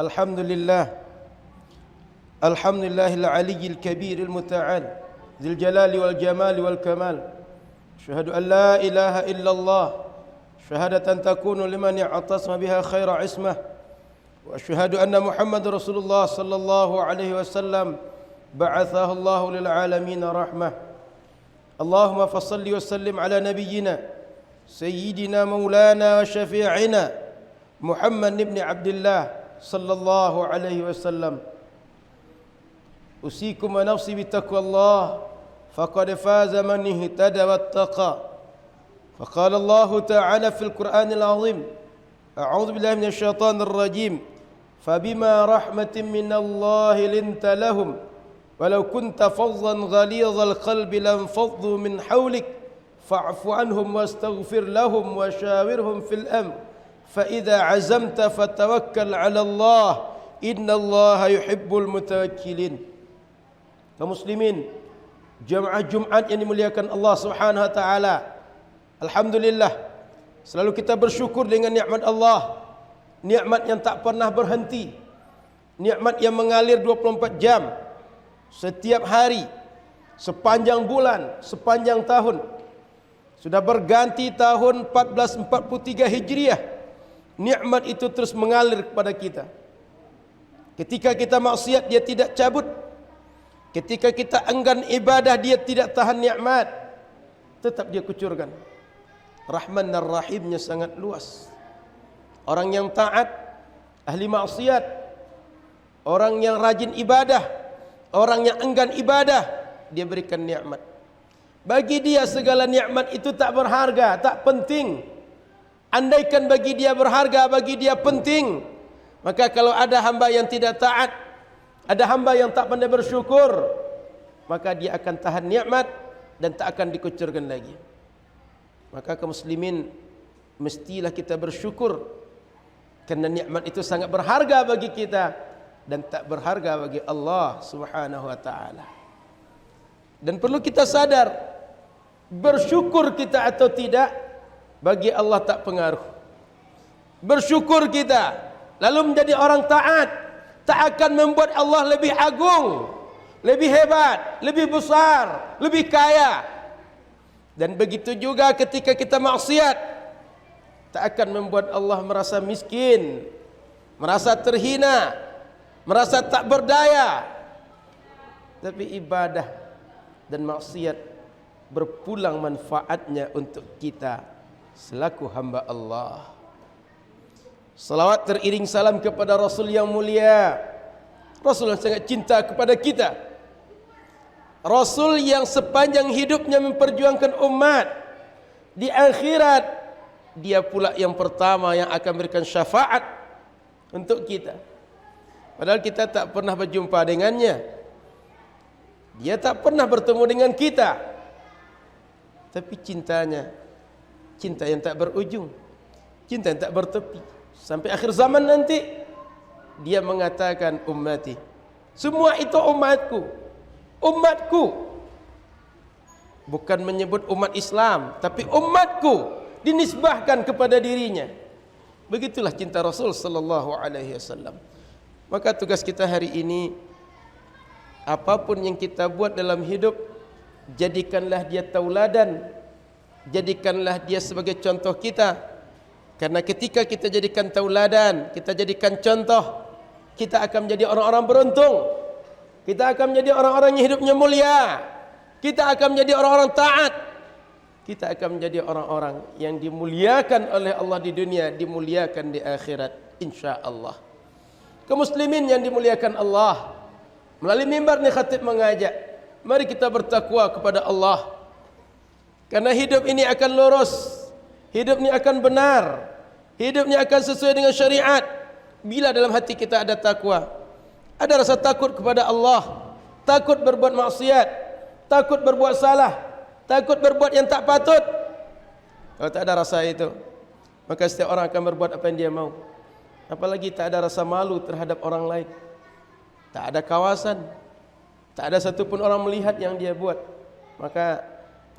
Alhamdulillah. Alhamdulillahil aliyyil kabiril muta'al dzil jalali wal jamali wal kamal. Asyhadu an la ilaha illallah syahadatan takunu liman ya'tasama biha khaira ismah. Wa asyhadu anna Muhammadar Rasulullah sallallahu alaihi wasallam ba'athahu Allah lil alamin rahmah. Allahumma fassalli wa sallim ala nabiyyina sayyidina maulana wa syafi'ina Muhammad ibn Abdullah sallallahu alaihi wasallam. Usikum wa nafsi bittaqwallah faqad faza man ihtada wattaqa. Faqala Allah ta'ala fil Qur'anil azim, a'udzu billahi minasy syaithanir rajim. Fabima rahmatin minallahi linta lahum walau kunta fazzan ghalidhal qalbi lanfaddu min hawlik fa'fu anhum wastaghfir lahum wa shawirhum fil amr. فإذا عزمت فتوكل على الله إن الله يحب المتوكلين. Kaum muslimin, jamaah Jumat yang dimuliakan Allah Subhanahu wa taala. Alhamdulillah, selalu kita bersyukur dengan nikmat Allah, nikmat yang tak pernah berhenti, nikmat yang mengalir 24 jam setiap hari, sepanjang bulan, sepanjang tahun. Sudah berganti tahun 1443 Hijriah. Nikmat itu terus mengalir kepada kita. Ketika kita maksiat, dia tidak cabut. Ketika kita enggan ibadah, dia tidak tahan nikmat, tetap dia kucurkan. Rahman dan Rahimnya sangat luas. Orang yang taat, ahli maksiat, orang yang rajin ibadah, orang yang enggan ibadah, dia berikan nikmat. Bagi dia segala nikmat itu tak berharga, tak penting. Andaikan bagi dia berharga, bagi dia penting, maka kalau ada hamba yang tidak taat, ada hamba yang tak pandai bersyukur, maka dia akan tahan nikmat dan tak akan dikucurkan lagi. Maka kaum muslimin, mestilah kita bersyukur kerana nikmat itu sangat berharga bagi kita dan tak berharga bagi Allah Subhanahu wa taala. Dan perlu kita sadar, bersyukur kita atau tidak bagi Allah tak pengaruh. Bersyukur kita lalu menjadi orang taat tak akan membuat Allah lebih agung, lebih hebat, lebih besar, lebih kaya. Dan begitu juga ketika kita maksiat, tak akan membuat Allah merasa miskin, merasa terhina, merasa tak berdaya. Tapi ibadah dan maksiat berpulang manfaatnya untuk kita selaku hamba Allah. Salawat teriring salam kepada Rasul yang mulia, Rasul yang sangat cinta kepada kita, Rasul yang sepanjang hidupnya memperjuangkan umat. Di akhirat dia pula yang pertama yang akan berikan syafaat untuk kita. Padahal kita tak pernah berjumpa dengannya, dia tak pernah bertemu dengan kita, tapi cintanya, cinta yang tak berujung, cinta yang tak bertepi. Sampai akhir zaman nanti dia mengatakan, ummati, semua itu umatku, umatku. Bukan menyebut umat Islam, tapi umatku, dinisbahkan kepada dirinya. Begitulah cinta Rasul sallallahu alaihi wasallam. Maka tugas kita hari ini, apapun yang kita buat dalam hidup, jadikanlah dia tauladan, jadikanlah dia sebagai contoh kita. Karena ketika kita jadikan tauladan, kita jadikan contoh, kita akan menjadi orang-orang beruntung. Kita akan menjadi orang-orang yang hidupnya mulia. Kita akan menjadi orang-orang taat. Kita akan menjadi orang-orang yang dimuliakan oleh Allah di dunia, dimuliakan di akhirat, insya-Allah. Kaum muslimin yang dimuliakan Allah, melalui mimbar ni khatib mengajak, mari kita bertakwa kepada Allah. Karena hidup ini akan lurus, hidup ini akan benar, hidup ini akan sesuai dengan syariat bila dalam hati kita ada takwa, ada rasa takut kepada Allah, takut berbuat maksiat, takut berbuat salah, takut berbuat yang tak patut. Kalau tak ada rasa itu, maka setiap orang akan berbuat apa yang dia mau. Apalagi tak ada rasa malu terhadap orang lain, tak ada kawasan, tak ada satupun orang melihat yang dia buat. Maka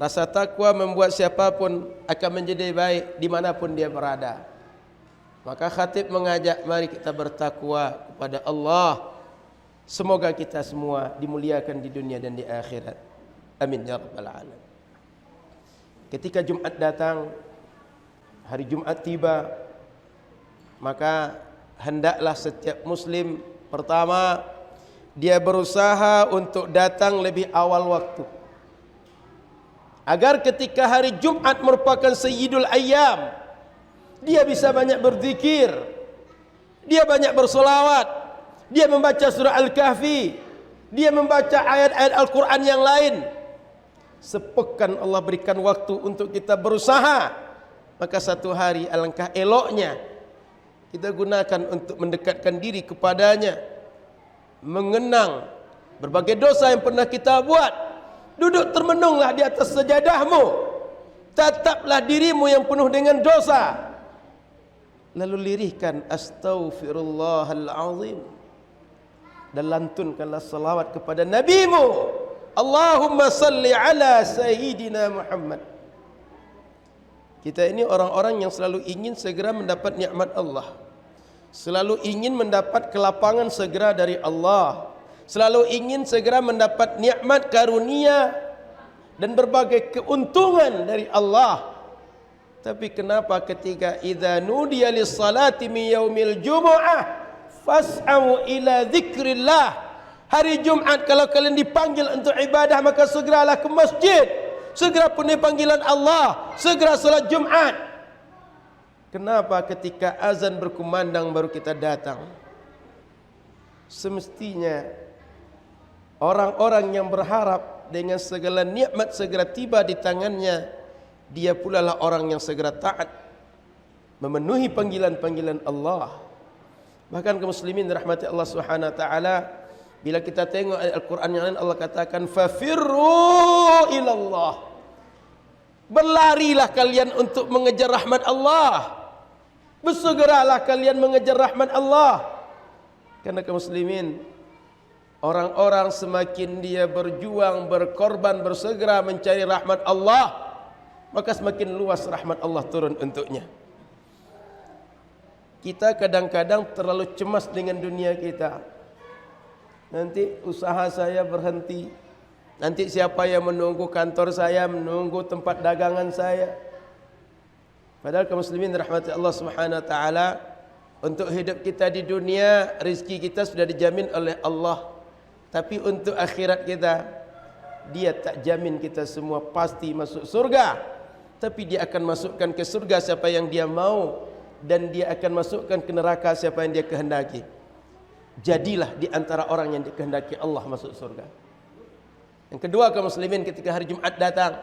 rasa takwa membuat siapapun akan menjadi baik dimanapun dia berada. Maka khatib mengajak, mari kita bertakwa kepada Allah. Semoga kita semua dimuliakan di dunia dan di akhirat. Amin ya rabbal alamin. Ketika Jumat datang, hari Jumat tiba, maka hendaklah setiap muslim pertama dia berusaha untuk datang lebih awal waktu, agar ketika hari Jumat merupakan sayyidul ayyam, dia bisa banyak berzikir, dia banyak bersolawat, dia membaca surah Al-Kahfi, dia membaca ayat-ayat Al-Quran yang lain. Sepekan Allah berikan waktu untuk kita berusaha, maka satu hari alangkah eloknya kita gunakan untuk mendekatkan diri kepadanya, mengenang berbagai dosa yang pernah kita buat. Duduk termenunglah di atas sajadahmu, tataplah dirimu yang penuh dengan dosa, lalu lirihkan astaghfirullahal azim, dan lantunkanlah salawat kepada nabimu, Allahumma salli ala sayyidina Muhammad. Kita ini orang-orang yang selalu ingin segera mendapat nikmat Allah, selalu ingin mendapat kelapangan segera dari Allah, selalu ingin segera mendapat nikmat karunia dan berbagai keuntungan dari Allah. Tapi kenapa ketika idza nudiya lis-salati min yaumil jumu'ah fas'au ila dzikrillah, hari Jumat kalau kalian dipanggil untuk ibadah maka segeralah ke masjid, segera penuhi panggilan Allah, segera salat Jumat. Kenapa ketika azan berkumandang baru kita datang? Semestinya orang-orang yang berharap dengan segala nikmat segera tiba di tangannya, dia pula lah orang yang segera taat memenuhi panggilan-panggilan Allah. Bahkan kaum muslimin rahmati Allah Subhanahu wa taala, bila kita tengok ayat Al-Quran yang lain, Allah katakan fafirru ilallah, berlarilah kalian untuk mengejar rahmat Allah, bersegeralah kalian mengejar rahmat Allah. Karena kaum muslimin, orang-orang semakin dia berjuang, berkorban, bersegera mencari rahmat Allah, maka semakin luas rahmat Allah turun untuknya. Kita kadang-kadang terlalu cemas dengan dunia kita. Nanti usaha saya berhenti, nanti siapa yang menunggu kantor saya, menunggu tempat dagangan saya. Padahal kaum muslimin rahmati Allah Subhanahu wa taala, untuk hidup kita di dunia rezeki kita sudah dijamin oleh Allah. Tapi untuk akhirat kita, dia tak jamin kita semua pasti masuk surga, tapi dia akan masukkan ke surga siapa yang dia mau, dan dia akan masukkan ke neraka siapa yang dia kehendaki. Jadilah di antara orang yang dikehendaki Allah masuk surga. Yang kedua kaum muslimin, ketika hari Jumat datang,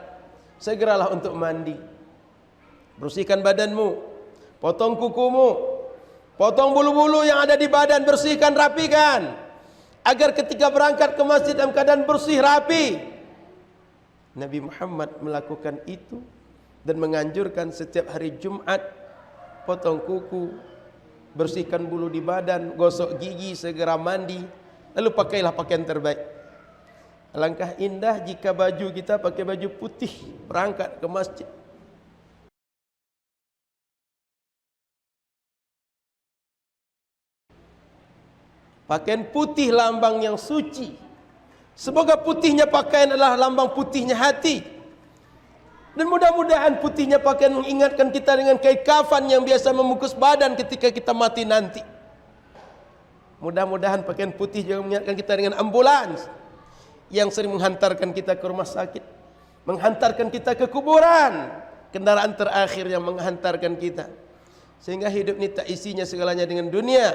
segeralah untuk mandi, bersihkan badanmu, potong kukumu, potong bulu-bulu yang ada di badan, bersihkan, rapikan, agar ketika berangkat ke masjid dalam keadaan bersih, rapi. Nabi Muhammad melakukan itu dan menganjurkan setiap hari Jumat potong kuku, bersihkan bulu di badan, gosok gigi, segera mandi, lalu pakailah pakaian terbaik. Alangkah indah jika baju kita pakai baju putih berangkat ke masjid. Pakaian putih lambang yang suci. Semoga putihnya pakaian adalah lambang putihnya hati. Dan mudah-mudahan putihnya pakaian mengingatkan kita dengan kain kafan yang biasa membungkus badan ketika kita mati nanti. Mudah-mudahan pakaian putih juga mengingatkan kita dengan ambulans yang sering menghantarkan kita ke rumah sakit, menghantarkan kita ke kuburan, kendaraan terakhir yang menghantarkan kita. Sehingga hidup ini tak isinya segalanya dengan dunia.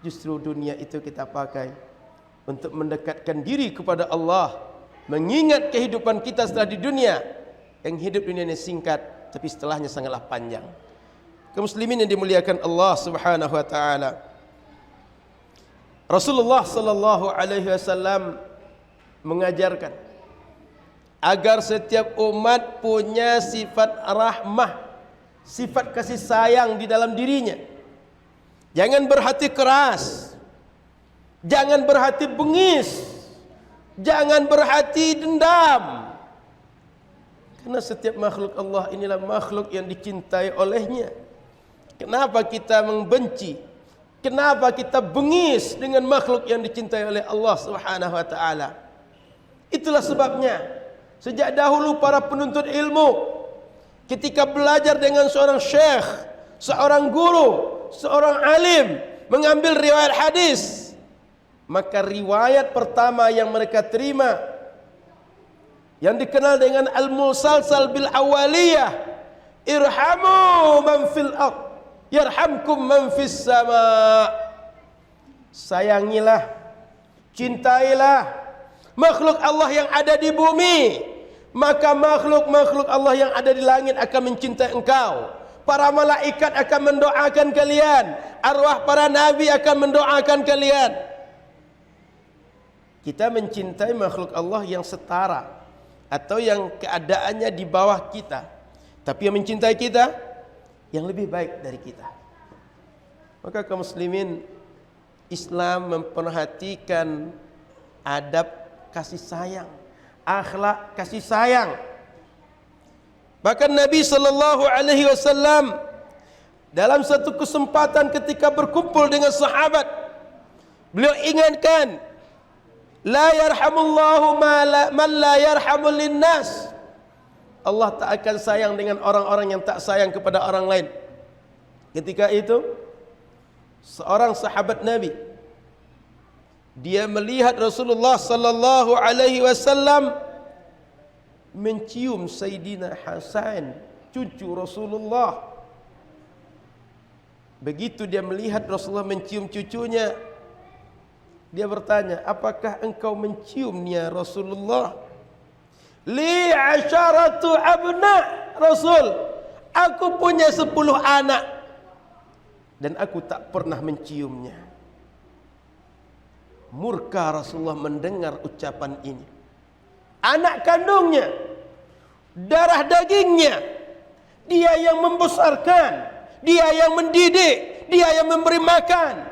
Justru dunia itu kita pakai untuk mendekatkan diri kepada Allah, mengingat kehidupan kita setelah di dunia, yang hidup dunia ini singkat, tapi setelahnya sangatlah panjang. Kaum muslimin yang dimuliakan Allah Subhanahu wa taala, Rasulullah sallallahu alaihi wasallam mengajarkan agar setiap umat punya sifat rahmah, sifat kasih sayang di dalam dirinya. Jangan berhati keras, jangan berhati bengis, jangan berhati dendam. Karena setiap makhluk Allah inilah makhluk yang dicintai olehnya. Kenapa kita membenci? Kenapa kita bengis dengan makhluk yang dicintai oleh Allah Subhanahu wa taala? Itulah sebabnya sejak dahulu para penuntut ilmu ketika belajar dengan seorang syekh, seorang guru, seorang alim mengambil riwayat hadis, maka riwayat pertama yang mereka terima yang dikenal dengan al-musalsal bil awaliyah, irhamu man fil ard yarhamkum man fis sama. Sayangilah, cintailah makhluk Allah yang ada di bumi, maka makhluk-makhluk Allah yang ada di langit akan mencintai engkau. Para malaikat akan mendoakan kalian, arwah para nabi akan mendoakan kalian. Kita mencintai makhluk Allah yang setara atau yang keadaannya di bawah kita, tapi yang mencintai kita yang lebih baik dari kita. Maka kaum muslimin, Islam memperhatikan adab kasih sayang, akhlak kasih sayang. Bahkan Nabi SAW dalam satu kesempatan ketika berkumpul dengan sahabat, beliau ingatkan, la yarhamullahu man la yarhamul linnas. Allah tak akan sayang dengan orang-orang yang tak sayang kepada orang lain. Ketika itu seorang sahabat Nabi, dia melihat Rasulullah sallallahu alaihi wasallam mencium Sayyidina Hasan, cucu Rasulullah. Begitu dia melihat Rasulullah mencium cucunya, dia bertanya, apakah engkau menciumnya Rasulullah? Li asharatu abna Rasul, aku punya 10 anak dan aku tak pernah menciumnya. Murka Rasulullah mendengar ucapan ini. Anak kandungnya, darah dagingnya, dia yang membesarkan, dia yang mendidik, dia yang memberi makan,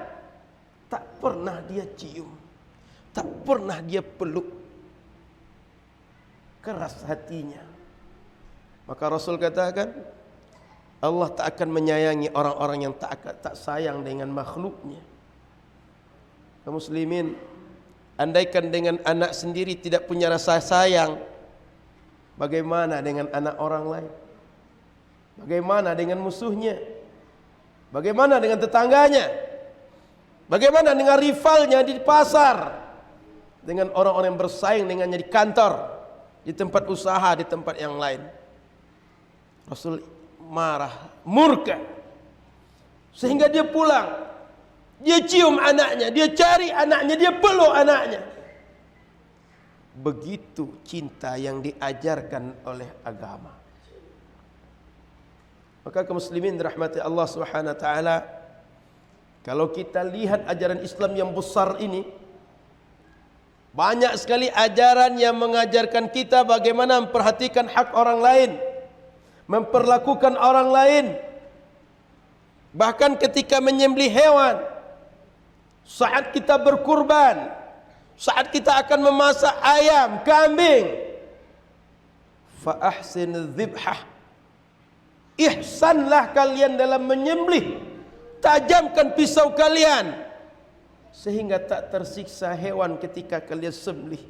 tak pernah dia cium, tak pernah dia peluk. Keras hatinya. Maka Rasul katakan, Allah tak akan menyayangi orang-orang yang tak sayang dengan makhluknya. Kaum muslimin, andaikan dengan anak sendiri tidak punya rasa sayang, bagaimana dengan anak orang lain? Bagaimana dengan musuhnya? Bagaimana dengan tetangganya? Bagaimana dengan rivalnya di pasar? Dengan orang-orang yang bersaing dengannya di kantor, di tempat usaha, di tempat yang lain. Rasul marah, murka, sehingga dia pulang, dia cium anaknya, dia cari anaknya, dia peluk anaknya. Begitu cinta yang diajarkan oleh agama. Maka kaum muslimin dirahmati Allah Subhanahu wa taala, kalau kita lihat ajaran Islam yang besar ini, banyak sekali ajaran yang mengajarkan kita bagaimana memperhatikan hak orang lain, memperlakukan orang lain. Bahkan ketika menyembelih hewan, saat kita berkurban, saat kita akan memasak ayam, kambing, fa ahsin dzibhah, ihsanlah kalian dalam menyembelih, tajamkan pisau kalian sehingga tak tersiksa hewan ketika kalian sembelih.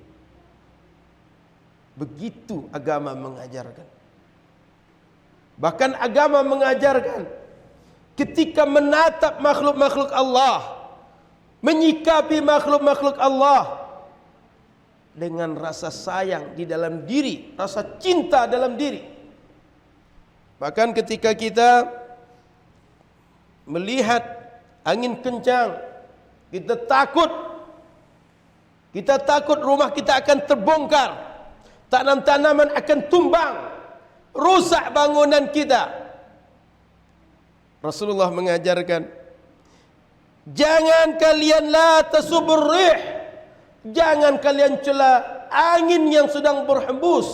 Begitu agama mengajarkan. Bahkan agama mengajarkan ketika menatap makhluk-makhluk Allah, menyikapi makhluk-makhluk Allah dengan rasa sayang di dalam diri, rasa cinta dalam diri. Bahkan ketika kita melihat angin kencang, kita takut rumah kita akan terbongkar, tanam-tanaman akan tumbang, rusak bangunan kita. Rasulullah mengajarkan, jangan kalian la tasubur rih, jangan kalian cela angin yang sedang berhembus.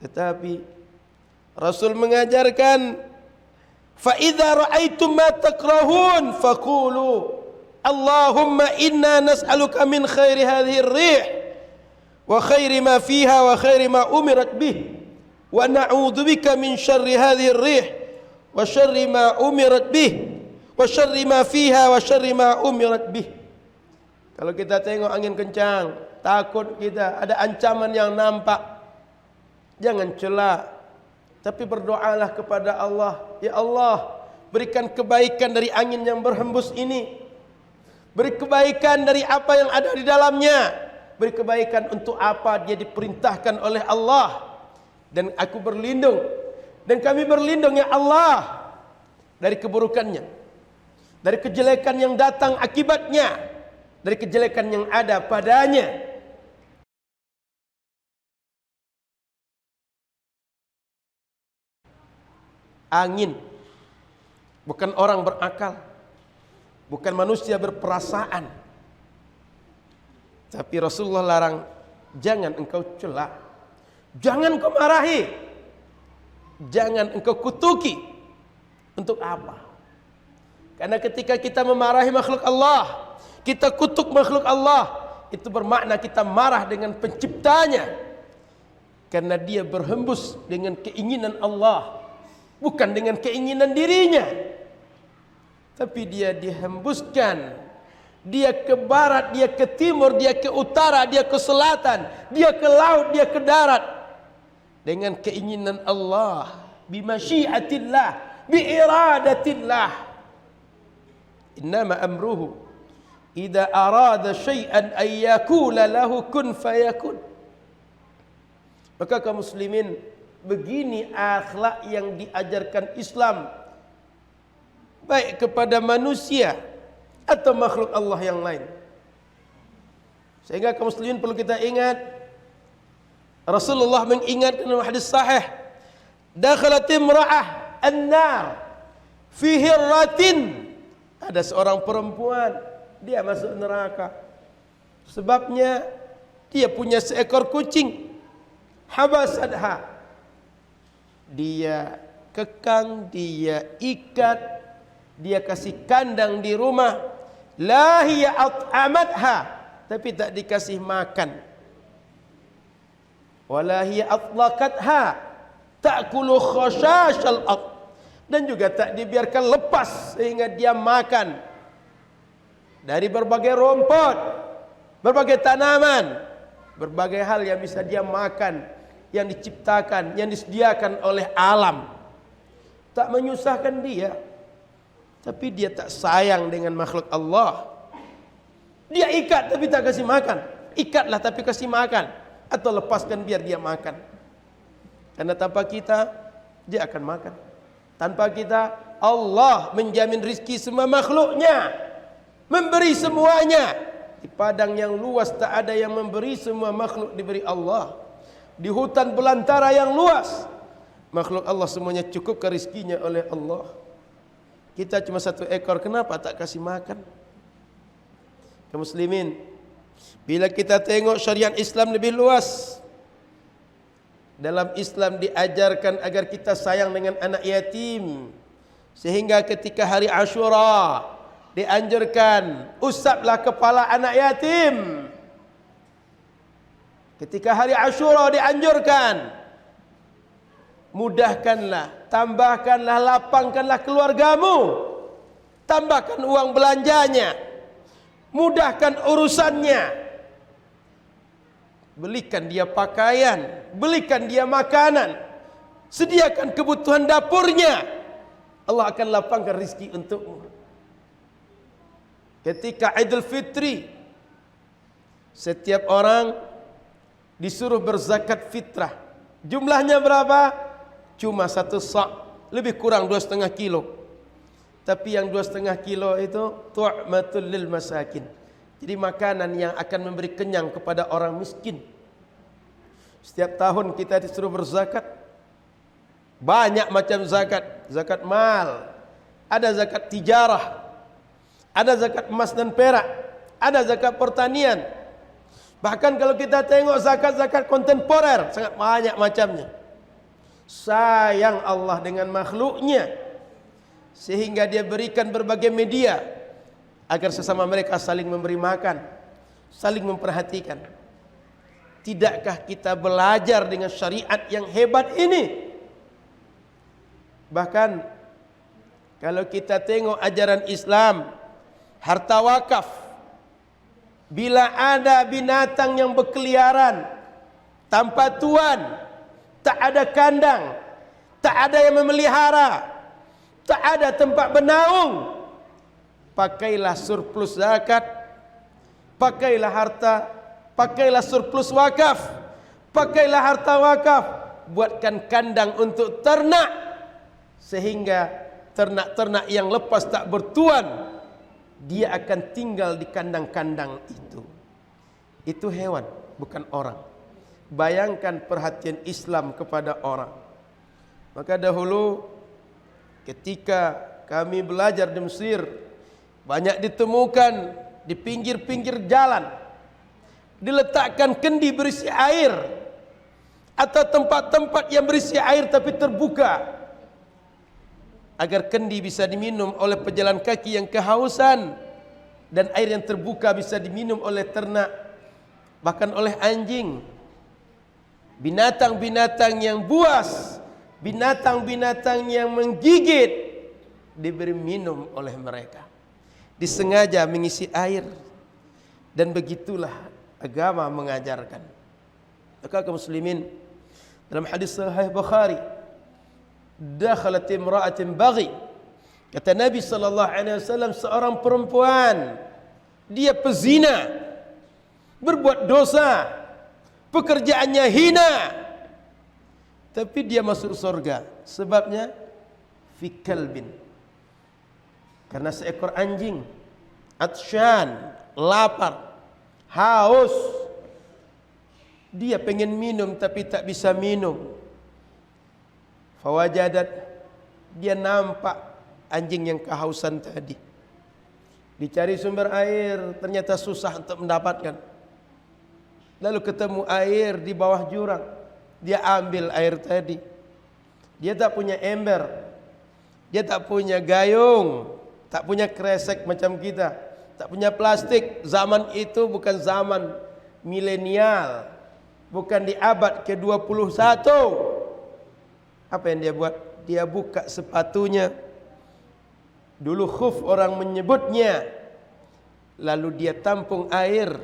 Tetapi Rasul mengajarkan, fa idza ra'aitum ma takrahun faqulu Allahumma inna nas'aluka min khairi hadhihi ar-rih wa khairi ma fiha wa khairi ma umirat bih wa na'udzubika min syarri hadhihi ar-rih wa syarri ma umirat bih, wa syarri ma fiha, wa syarri ma umirat bih. Kalau kita tengok angin kencang, takut kita, ada ancaman yang nampak, jangan celak, tapi berdoalah kepada Allah. Ya Allah, berikan kebaikan dari angin yang berhembus ini, beri kebaikan dari apa yang ada di dalamnya, beri kebaikan untuk apa dia diperintahkan oleh Allah. Dan aku berlindung, dan kami berlindung ya Allah dari keburukannya, dari kejelekan yang datang akibatnya, dari kejelekan yang ada padanya. Angin bukan orang berakal, bukan manusia berperasaan. Tapi Rasulullah larang, jangan engkau celak, jangan engkau marahi, jangan engkau kutuki. Untuk apa? Karena ketika kita memarahi makhluk Allah, kita kutuk makhluk Allah, itu bermakna kita marah dengan penciptanya. Karena dia berhembus dengan keinginan Allah, bukan dengan keinginan dirinya. Tapi dia dihembuskan, dia ke barat, dia ke timur, dia ke utara, dia ke selatan, dia ke laut, dia ke darat, dengan keinginan Allah, bimasyiatillah, biiradatillah. Innama amruhu idza arada syai'an ay yakula lahu kun fayakun. Maka kaum muslimin, begini akhlak yang diajarkan Islam, baik kepada manusia atau makhluk Allah yang lain. Sehingga kaum muslimin perlu kita ingat, Rasulullah mengingatkan dalam hadis sahih, dakhalat imra'ah an-nar fi hirratin, ada seorang perempuan, dia masuk neraka. Sebabnya dia punya seekor kucing, habasadha, dia kekang, dia ikat, dia kasih kandang di rumah, la hiya at'amatha, tapi tak dikasih makan, wala hiya atlaqatha ta'kulu khashashal ard, dan juga tak dibiarkan lepas sehingga dia makan dari berbagai rumput, berbagai tanaman, berbagai hal yang bisa dia makan, yang diciptakan, yang disediakan oleh alam. Tak menyusahkan dia, tapi dia tak sayang dengan makhluk Allah. Dia ikat tapi tak kasih makan. Ikatlah tapi kasih makan, atau lepaskan biar dia makan. Karena tanpa kita, dia akan makan. Tanpa kita, Allah menjamin rizki semua makhluknya, memberi semuanya. Di padang yang luas tak ada yang memberi, semua makhluk diberi Allah. Di hutan belantara yang luas, makhluk Allah semuanya cukup ke rizkinya oleh Allah. Kita cuma satu ekor, kenapa tak kasih makan? Kaum muslimin, bila kita tengok syariat Islam lebih luas, dalam Islam diajarkan agar kita sayang dengan anak yatim, sehingga ketika hari Ashura dianjurkan, usaplah kepala anak yatim. Ketika hari Ashura dianjurkan, mudahkanlah, tambahkanlah, lapangkanlah keluargamu, tambahkan uang belanjanya, mudahkan urusannya, belikan dia pakaian, belikan dia makanan, sediakan kebutuhan dapurnya. Allah akan lapangkan rizki untukmu. Ketika Idul Fitri, setiap orang disuruh berzakat fitrah. Jumlahnya berapa? Cuma 1 sa', lebih kurang 2,5 kilo. Tapi yang 2,5 kilo itu tu'matul lil masakin, jadi makanan yang akan memberi kenyang kepada orang miskin. Setiap tahun kita disuruh berzakat. Banyak macam zakat. Zakat mal, ada zakat tijarah, ada zakat emas dan perak, ada zakat pertanian. Bahkan kalau kita tengok zakat-zakat kontemporer, sangat banyak macamnya. Sayang Allah dengan makhluknya, sehingga dia berikan berbagai media agar sesama mereka saling memberi makan, saling memperhatikan. Tidakkah kita belajar dengan syariat yang hebat ini? Bahkan Kalau kita tengok ajaran Islam, harta wakaf, bila ada binatang yang berkeliaran tanpa tuan, tak ada kandang, tak ada yang memelihara, tak ada tempat bernaung, pakailah surplus zakat, pakailah harta, pakailah surplus wakaf, pakailah harta wakaf, buatkan kandang untuk ternak, sehingga ternak-ternak yang lepas tak bertuan, dia akan tinggal di kandang-kandang itu. Itu hewan, bukan orang. Bayangkan perhatian Islam kepada orang. Maka dahulu ketika kami belajar di Mesir, banyak ditemukan di pinggir-pinggir jalan diletakkan kendi berisi air, atau tempat-tempat yang berisi air tapi terbuka, agar kendi bisa diminum oleh pejalan kaki yang kehausan, dan air yang terbuka bisa diminum oleh ternak, bahkan oleh anjing. Binatang-binatang yang buas, binatang-binatang yang menggigit, diberi minum oleh mereka. Disengaja mengisi air. Dan begitulah agama mengajarkan. Maka kaum muslimin, dalam hadis sahih Bukhari, dakhalat imra'atin baghi, kata Nabi SAW, seorang perempuan, dia pezina, berbuat dosa, pekerjaannya hina, tapi dia masuk surga. Sebabnya fi kalbin, karena seekor anjing, atsyan, lapar, haus, dia pengen minum tapi tak bisa minum. Fawajadat, dia nampak anjing yang kehausan tadi, dicari sumber air, ternyata susah untuk mendapatkan. Lalu ketemu air di bawah jurang, dia ambil air tadi. Dia tak punya ember, dia tak punya gayung, tak punya kresek macam kita, tak punya plastik. Zaman itu bukan zaman milenial, bukan di abad ke-21. Apa yang dia buat? Dia buka sepatunya. Dulu khuf orang menyebutnya. Lalu dia tampung air,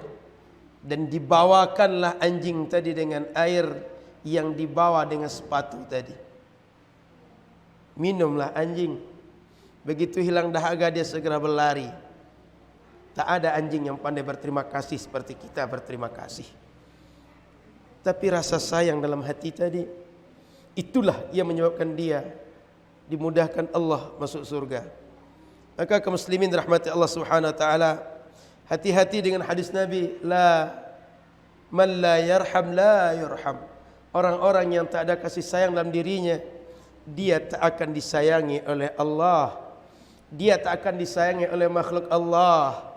dan dibawakanlah anjing tadi dengan air yang dibawa dengan sepatu tadi. Minumlah anjing. Begitu hilang dahaga, dia segera berlari. Tak ada anjing yang pandai berterima kasih seperti kita berterima kasih. Tapi rasa sayang dalam hati tadi, itulah yang menyebabkan dia dimudahkan Allah masuk surga. Maka kaum muslimin rahmati Allah Subhanahu wa taala, hati-hati dengan hadis Nabi, man la yarham la yurham. Orang-orang yang tak ada kasih sayang dalam dirinya, dia tak akan disayangi oleh Allah. Dia tak akan disayangi oleh makhluk Allah.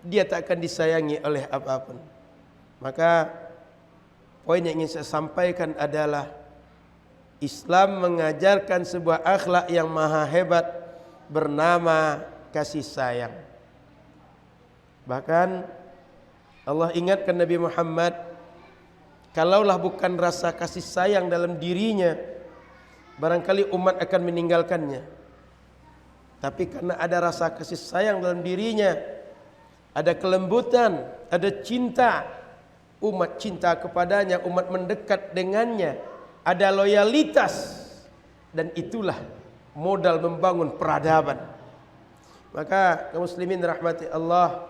Dia tak akan disayangi oleh apapun. Maka poin yang ingin saya sampaikan adalah, Islam mengajarkan sebuah akhlak yang maha hebat bernama kasih sayang. Bahkan Allah ingatkan Nabi Muhammad, kalaulah bukan rasa kasih sayang dalam dirinya, barangkali umat akan meninggalkannya. Tapi karena ada rasa kasih sayang dalam dirinya, ada kelembutan, ada cinta, umat cinta kepadanya, umat mendekat dengannya, ada loyalitas, dan itulah modal membangun peradaban. Maka kaum muslimin rahmati Allah,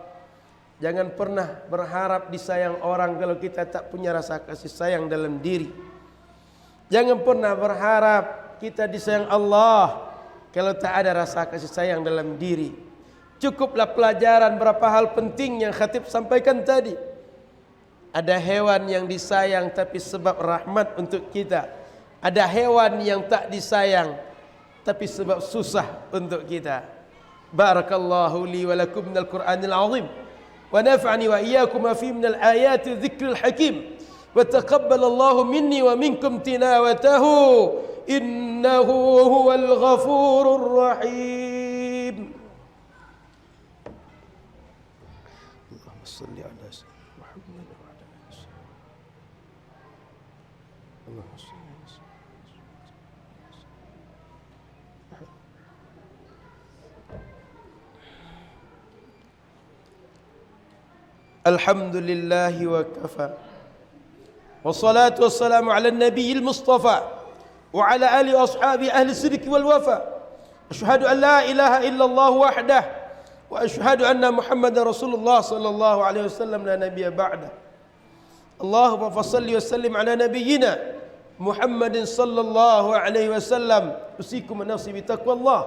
jangan pernah berharap disayang orang kalau kita tak punya rasa kasih sayang dalam diri. Jangan pernah berharap kita disayang Allah kalau tak ada rasa kasih sayang dalam diri. Cukuplah pelajaran berapa hal penting yang khatib sampaikan tadi. Ada hewan yang disayang tapi sebab rahmat untuk kita. Ada hewan yang tak disayang tapi sebab susah untuk kita. Barakallahu li wa lakum minal Qur'anil azim, wa nafa'ani wa iyyakum ma fi minal ayati dzikril hakim, wa taqabbalallahu minni wa minkum tilawatahu, innahu huwal ghafurur rahim. Allahumma salli ala Muhammad wa ala ali Allahumma salli. الحمد لله وكفى والصلاة والسلام على النبي المصطفى وعلى آله وأصحابه أهل الصدق والوفاء أشهد أن لا إله إلا الله وحده وأشهد أن محمد رسول الله صلى الله عليه وسلم لا نبي بعده اللهم فصل وسلم على نبينا محمد صلى الله عليه وسلم أوصيكم ونفسي بتقوى الله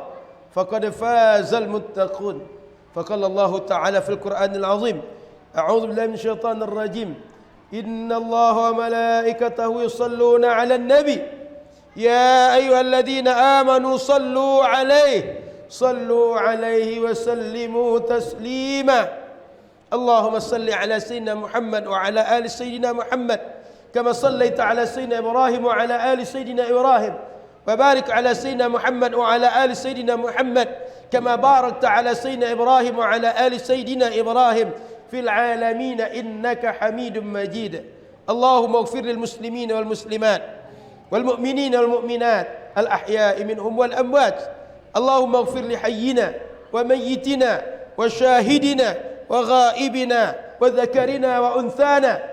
فقد فاز المتقون فقال الله تعالى في القرآن العظيم أعوذ بالله من الشيطان الرجيم إن الله وملائكته يصلون على النبي يا أيها الذين آمنوا صلوا عليه وسلموا تسليما اللهم صل على سيدنا محمد وعلى آل سيدنا محمد كما صليت على سيدنا إبراهيم وعلى آل سيدنا إبراهيم وبارك على سيدنا محمد وعلى آل سيدنا محمد كما باركت على سيدنا إبراهيم وعلى آل سيدنا إبراهيم في العالمين إنك حميد مجيد اللهم اغفر للمسلمين والمسلمات والمؤمنين والمؤمنات الأحياء منهم والأموات اللهم اغفر لحينا وميتنا وشاهدنا وغائبنا وذكرنا وأنثانا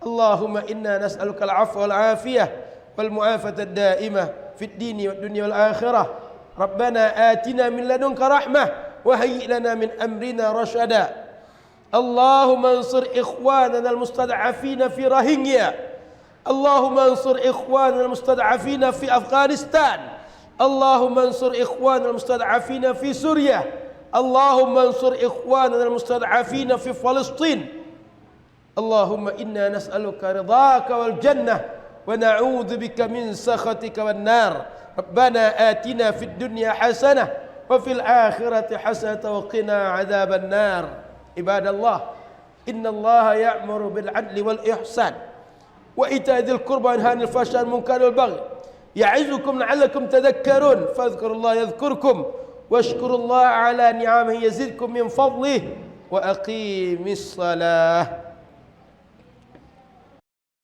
اللهم إنا نسألك العفو والعافية والمعافاة الدائمة في الدين والدنيا والآخرة ربنا آتنا من لدنك رحمة وهيئ لنا من أمرنا رشدا اللهم انصر إخواننا المستضعفين في روهينجيا اللهم انصر إخواننا المستضعفين في أفغانستان اللهم انصر إخواننا المستضعفين في سوريا اللهم انصر إخواننا المستضعفين في فلسطين اللهم إنا نسألك رضاك والجنة ونعوذ بك من سخطك والنار ربنا آتنا في الدنيا حسنة وفي الآخرة حسنة وقنا عذاب النار عباد الله إن الله يأمر بالعدل والإحسان وإيتاء ذي القربى وينهى عن الفحشاء والمنكر والبغي يعظكم لعلكم تذكرون فاذكروا الله يذكركم واشكروا الله على نعمه يزدكم من فضله وأقيموا الصلاة